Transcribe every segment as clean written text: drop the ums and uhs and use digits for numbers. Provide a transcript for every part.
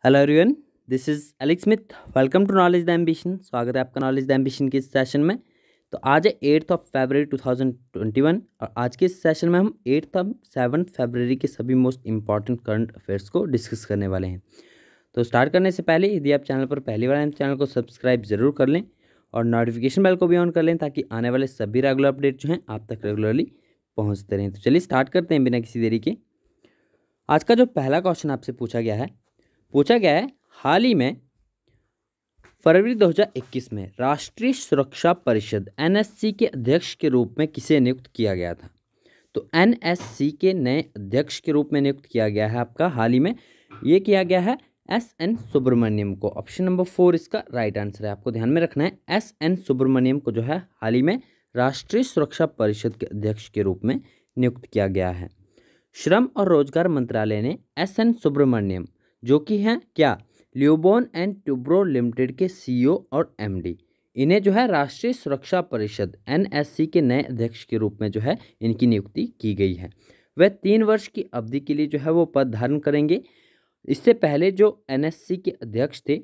Hello everyone, this is Alex Smith. Welcome to knowledge the ambition. स्वागत है आपका knowledge the ambition के इस सेशन में। तो आज है 8 फरवरी 2021 और आज के इस सेशन में हम 7 फरवरी के सभी मोस्ट इंपॉर्टेंट करंट अफेयर्स को डिस्कस करने वाले हैं। तो स्टार्ट करने से पहले यदि आप चैनल पर पहली बार हैं तो चैनल को सब्सक्राइब जरूर कर लें और नोटिफिकेशन बेल को भी ऑन कर लें ताकि आने वाले सभी रेगुलर अपडेट जो हैं आप तक रेगुलरली पहुँचते रहें। तो चलिए स्टार्ट करते हैं बिना किसी देरी के। आज का जो पहला क्वेश्चन आपसे पूछा गया है हाल ही में फरवरी 2021 में राष्ट्रीय सुरक्षा परिषद एनएससी के अध्यक्ष के रूप में किसे नियुक्त किया गया था। तो एनएससी के नए अध्यक्ष के रूप में नियुक्त किया गया है आपका हाल ही में, ये किया गया है एस.एन. सुब्रमण्यम को। ऑप्शन नंबर 4 इसका राइट आंसर है। आपको ध्यान में रखना है, एस.एन. सुब्रमण्यम को जो है हाल ही में राष्ट्रीय सुरक्षा परिषद के अध्यक्ष के रूप में नियुक्त किया गया है। श्रम और रोजगार मंत्रालय ने एस.एन. सुब्रमण्यम जो कि हैं क्या ल्यूबॉन एंड ट्यूब्रो लिमिटेड के सीईओ और एमडी, इन्हें जो है राष्ट्रीय सुरक्षा परिषद एनएससी के नए अध्यक्ष के रूप में जो है इनकी नियुक्ति की गई है। वह 3 वर्ष की अवधि के लिए जो है वो पद धारण करेंगे। इससे पहले जो एनएससी के अध्यक्ष थे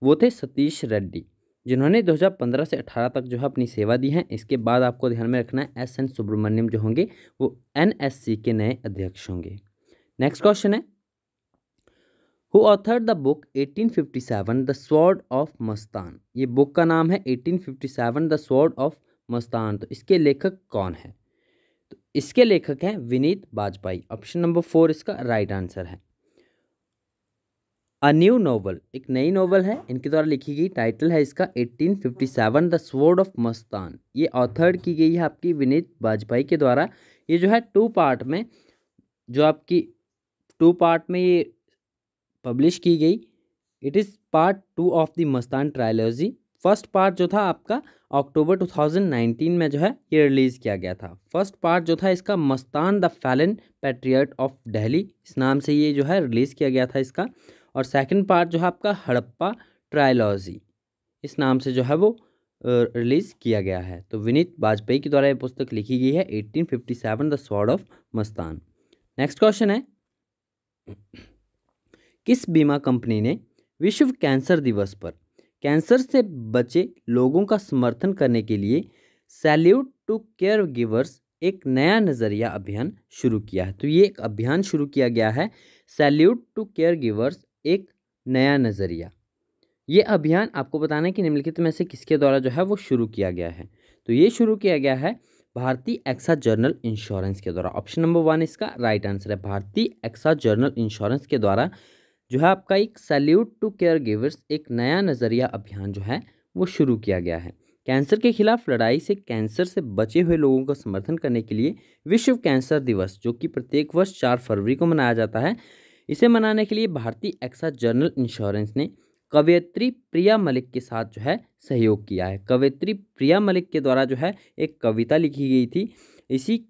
वो थे सतीश रेड्डी, जिन्होंने 2015 से 18 तक जो है अपनी सेवा दी है। इसके बाद आपको ध्यान में रखना है एस.एन. सुब्रमण्यम जो होंगे वो एनएससी के नए अध्यक्ष होंगे। नेक्स्ट क्वेश्चन है, who authored the book 1857 the sword of Mastan. ये बुक का नाम है 1857 द स्वॉर्ड ऑफ मस्तान। तो इसके लेखक कौन है? तो इसके लेखक हैं विनीत बाजपेयी। ऑप्शन नंबर 4 इसका राइट आंसर है। अ न्यू नोवेल, एक नई नोवेल है इनके द्वारा लिखी गई। टाइटल है इसका 1857 द स्वॉर्ड ऑफ मस्तान। ये ऑथर्ड की गई है आपकी विनीत बाजपेयी के द्वारा। ये जो है 2 पार्ट में, जो आपकी 2 पार्ट में ये पब्लिश की गई। It is part 2 of the Mastan trilogy. First part जो था आपका अक्टूबर 2019 में जो है ये रिलीज़ किया गया था। फर्स्ट पार्ट जो था इसका Mastan the Fallon patriot of Delhi, इस नाम से ये जो है रिलीज़ किया गया था इसका। और सेकंड पार्ट जो है आपका हड़प्पा ट्रायलॉजी, इस नाम से जो है वो रिलीज़ किया गया है। तो विनीत बाजपेयी के द्वारा ये पुस्तक लिखी गई है 1857 the sword of Mastan. Next question है, किस बीमा कंपनी ने विश्व कैंसर दिवस पर कैंसर से बचे लोगों का समर्थन करने के लिए सैल्यूट टू केयर गिवर्स एक नया नज़रिया अभियान शुरू किया है? तो ये एक अभियान शुरू किया गया है, सैल्यूट टू केयर गिवर्स एक नया नज़रिया। ये अभियान आपको बताना है कि निम्नलिखित में से किसके द्वारा जो है वो शुरू किया गया है। तो ये शुरू किया गया है भारतीय एक्सा जर्नल इंश्योरेंस के द्वारा। ऑप्शन नंबर 1 इसका राइट आंसर है। भारतीय एक्सा जर्नल इंश्योरेंस के द्वारा जो है आपका एक सैल्यूट टू केयर गिवर्स एक नया नज़रिया अभियान जो है वो शुरू किया गया है। कैंसर के खिलाफ लड़ाई से कैंसर से बचे हुए लोगों का समर्थन करने के लिए विश्व कैंसर दिवस, जो कि प्रत्येक वर्ष 4 फरवरी को मनाया जाता है, इसे मनाने के लिए भारतीय एक्सा जर्नल इंश्योरेंस ने कवयित्री प्रिया मलिक के साथ जो है सहयोग किया है। कवयित्री प्रिया मलिक के द्वारा जो है एक कविता लिखी गई थी, इसी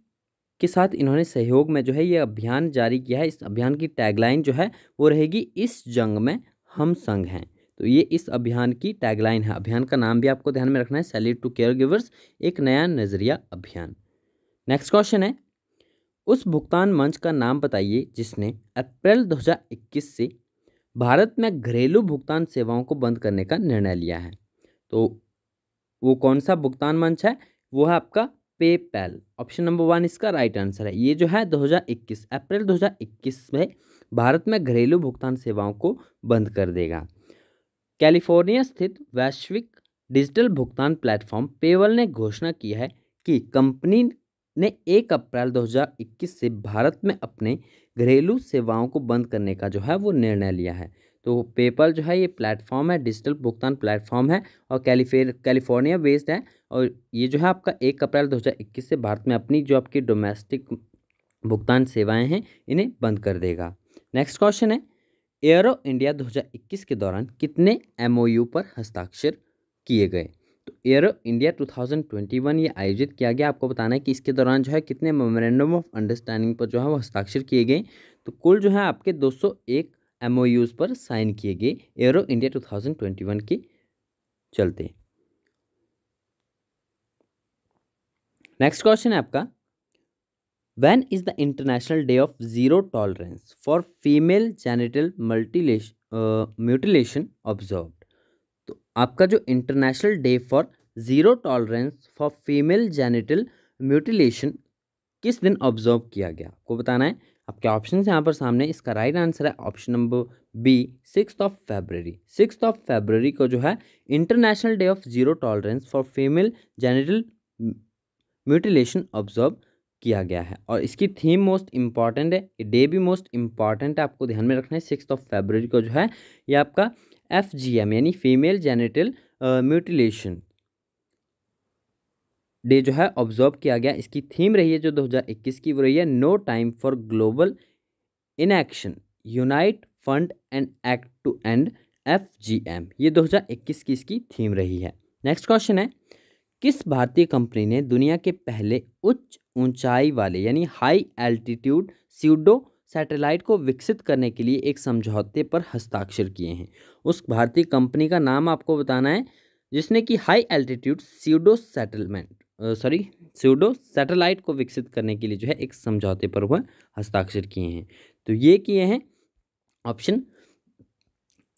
के साथ इन्होंने सहयोग में जो है ये अभियान जारी किया है। इस अभियान की टैगलाइन जो है वो रहेगी, इस जंग में हम संग हैं। तो ये इस अभियान की टैगलाइन है। अभियान का नाम भी आपको ध्यान में रखना है, सैल्यूट टू केयर गिवर्स एक नया नज़रिया अभियान। नेक्स्ट क्वेश्चन है, उस भुगतान मंच का नाम बताइए जिसने अप्रैल 2021 से भारत में घरेलू भुगतान सेवाओं को बंद करने का निर्णय लिया है। तो वो कौन सा भुगतान मंच है? वो है आपका पेपैल। ऑप्शन नंबर 1 इसका राइट आंसर है। ये जो है 2021 अप्रैल 2021 में भारत में घरेलू भुगतान सेवाओं को बंद कर देगा। कैलिफोर्निया स्थित वैश्विक डिजिटल भुगतान प्लेटफॉर्म पेपैल ने घोषणा की है कि कंपनी ने 1 अप्रैल 2021 से भारत में अपने घरेलू सेवाओं को बंद करने का जो है वो निर्णय लिया है। तो पेपैल जो है ये प्लेटफॉर्म है, डिजिटल भुगतान प्लेटफॉर्म है और कैलिफोर्निया बेस्ड है। और ये जो है आपका 1 अप्रैल 2021 से भारत में अपनी जो आपकी डोमेस्टिक भुगतान सेवाएं हैं इन्हें बंद कर देगा। नेक्स्ट क्वेश्चन है, एयरो इंडिया 2021 के दौरान कितने एमओयू पर हस्ताक्षर किए गए? तो एयरो इंडिया 2021 ये आयोजित किया गया। आपको बताना है कि इसके दौरान जो है कितने मेमोरेंडम ऑफ अंडरस्टैंडिंग पर जो है वो हस्ताक्षर किए गए। तो कुल जो है आपके 201 एमओयूज पर साइन किए गए एयरो इंडिया 2021 के चलते। नेक्स्ट क्वेश्चन है आपका, when is the international day of zero tolerance for female genital mutilation observed. तो आपका जो international day for zero tolerance for female genital mutilation किस दिन ऑब्जर्व किया गया, आपको बताना है। आपके ऑप्शन यहाँ पर सामने, इसका राइट आंसर है ऑप्शन नंबर बी 6 फरवरी। 6 फरवरी को जो है international day of zero tolerance for female genital mutilation observe किया गया है। और इसकी थीम मोस्ट इंपॉर्टेंट है, ये डे भी मोस्ट इंपॉर्टेंट है, आपको ध्यान में रखना है। 6 फरवरी को जो है ये आपका FGM यानी फीमेल जेनिटल म्यूटिलेशन डे जो है ऑब्जर्व किया गया। इसकी थीम रही है जो 2021 की, वो रही है no time for global inaction, unite fund and act to end FGM। ये 2021 की इसकी थीम रही है। नेक्स्ट क्वेश्चन है, किस भारतीय कंपनी ने दुनिया के पहले उच्च ऊंचाई वाले यानी हाई एल्टीट्यूड स्यूडो सैटेलाइट को विकसित करने के लिए एक समझौते पर हस्ताक्षर किए हैं? उस भारतीय कंपनी का नाम आपको बताना है जिसने कि हाई एल्टीट्यूड स्यूडो सैटेलाइट को विकसित करने के लिए जो है एक समझौते पर वह हस्ताक्षर किए हैं। तो ये किए हैं option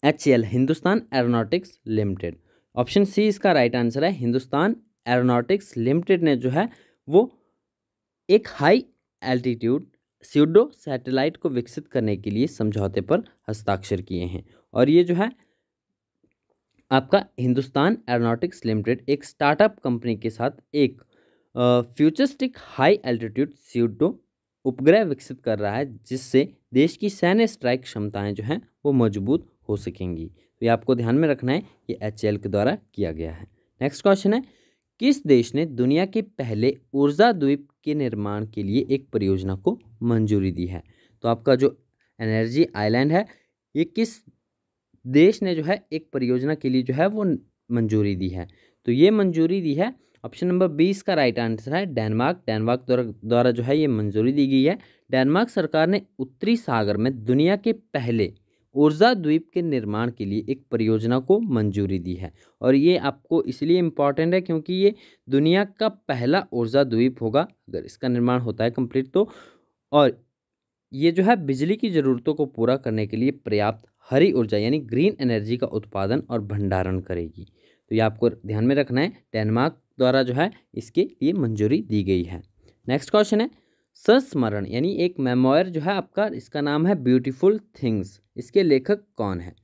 HAL, Hindustan aeronautics limited. Option C इसका राइट आंसर है, हिंदुस्तान एरोनॉटिक्स लिमिटेड ने जो है वो एक हाई एल्टीट्यूड स्यूडो सैटेलाइट को विकसित करने के लिए समझौते पर हस्ताक्षर किए हैं। और ये जो है आपका हिंदुस्तान एरोनॉटिक्स लिमिटेड एक स्टार्टअप कंपनी के साथ एक फ्यूचरिस्टिक हाई एल्टीट्यूड स्यूडो उपग्रह विकसित कर रहा है, जिससे देश की सैन्य स्ट्राइक क्षमताएं जो हैं वो मजबूत हो सकेंगी। तो ये आपको ध्यान में रखना है, ये HAL के द्वारा किया गया है। नेक्स्ट क्वेश्चन है, किस देश ने दुनिया के पहले ऊर्जा द्वीप के निर्माण के लिए एक परियोजना को मंजूरी दी है? तो आपका जो एनर्जी आइलैंड है, ये किस देश ने जो है एक परियोजना के लिए जो है वो मंजूरी दी है? तो ये मंजूरी दी है ऑप्शन नंबर 20 का राइट आंसर है डेनमार्क। डेनमार्क द्वारा जो है ये मंजूरी दी गई है। डेनमार्क सरकार ने उत्तरी सागर में दुनिया के पहले ऊर्जा द्वीप के निर्माण के लिए एक परियोजना को मंजूरी दी है। और ये आपको इसलिए इम्पॉर्टेंट है क्योंकि ये दुनिया का पहला ऊर्जा द्वीप होगा अगर इसका निर्माण होता है कंप्लीट तो। और ये जो है बिजली की ज़रूरतों को पूरा करने के लिए पर्याप्त हरी ऊर्जा यानी ग्रीन एनर्जी का उत्पादन और भंडारण करेगी। तो ये आपको ध्यान में रखना है, डेनमार्क द्वारा जो है इसके लिए मंजूरी दी गई है। नेक्स्ट क्वेश्चन है, संस्मरण यानी एक मेमोयर जो है आपका, इसका नाम है ब्यूटीफुल थिंग्स, इसके लेखक कौन है?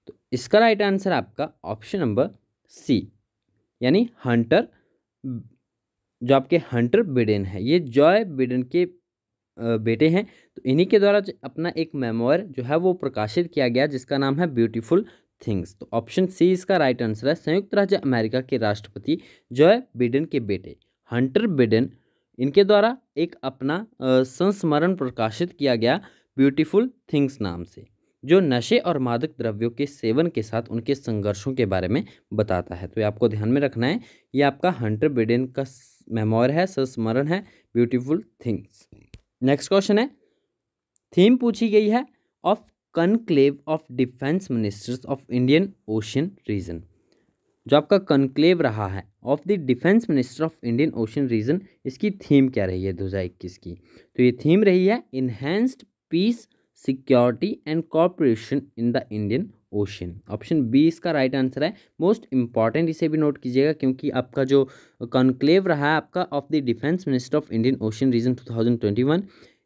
तो इसका राइट आंसर आपका ऑप्शन नंबर सी यानी हंटर, जो आपके हंटर बिडेन है, ये जॉय बिडेन के बेटे हैं। तो इन्हीं के द्वारा अपना एक मेमोयर जो है वो प्रकाशित किया गया जिसका नाम है ब्यूटीफुल थिंग्स। तो ऑप्शन सी इसका राइट आंसर है। संयुक्त राज्य अमेरिका के राष्ट्रपति जॉय बिडेन के बेटे हंटर बिडेन, इनके द्वारा एक अपना संस्मरण प्रकाशित किया गया ब्यूटीफुल थिंग्स नाम से, जो नशे और मादक द्रव्यों के सेवन के साथ उनके संघर्षों के बारे में बताता है। तो ये आपको ध्यान में रखना है, ये आपका हंटर बिडेन का मेमोयर है, संस्मरण है ब्यूटीफुल थिंग्स। नेक्स्ट क्वेश्चन है, थीम पूछी गई है of conclave of defence ministers of Indian ocean region. जो आपका कनक्लेव रहा है of the defence minister of Indian ocean region, इसकी थीम क्या रही है 2021 की? तो ये थीम रही है enhanced peace security and cooperation in the Indian ocean. Option B इसका राइट आंसर है। मोस्ट इंपॉर्टेंट इसे भी नोट कीजिएगा क्योंकि आपका जो कॉन्क्लेव रहा है आपका of the defence minister of Indian ocean region 2021,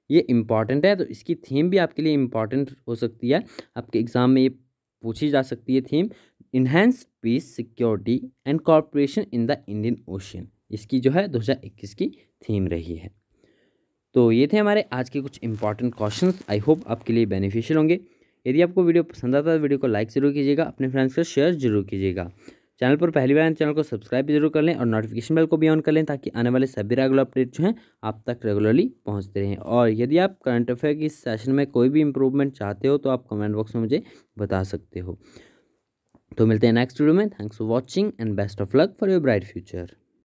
ये इंपॉर्टेंट है। तो इसकी थीम भी आपके लिए इंपॉर्टेंट हो सकती है, आपके एग्जाम में ये पूछी जा सकती है theme, enhanced peace security and cooperation in the Indian ocean. इसकी जो है 2021 की थीम रही है। तो ये थे हमारे आज के कुछ इंपॉर्टेंट क्वेश्चंस, आई होप आपके लिए बेनिफिशियल होंगे। यदि आपको वीडियो पसंद आता है तो वीडियो को लाइक जरूर कीजिएगा, अपने फ्रेंड्स के साथ शेयर जरूर कीजिएगा। चैनल पर पहली बार चैनल को सब्सक्राइब भी जरूर कर लें और नोटिफिकेशन बेल को भी ऑन कर लें ताकि आने वाले सभी रेगुलर अपडेट जो हैं आप तक रेगुलरली पहुंचते रहें। और यदि आप करंट अफेयर की सेशन में कोई भी इंप्रूवमेंट चाहते हो तो आप कमेंट बॉक्स में मुझे बता सकते हो। तो मिलते हैं नेक्स्ट वीडियो में। Thanks for watching and best of luck for your bright future.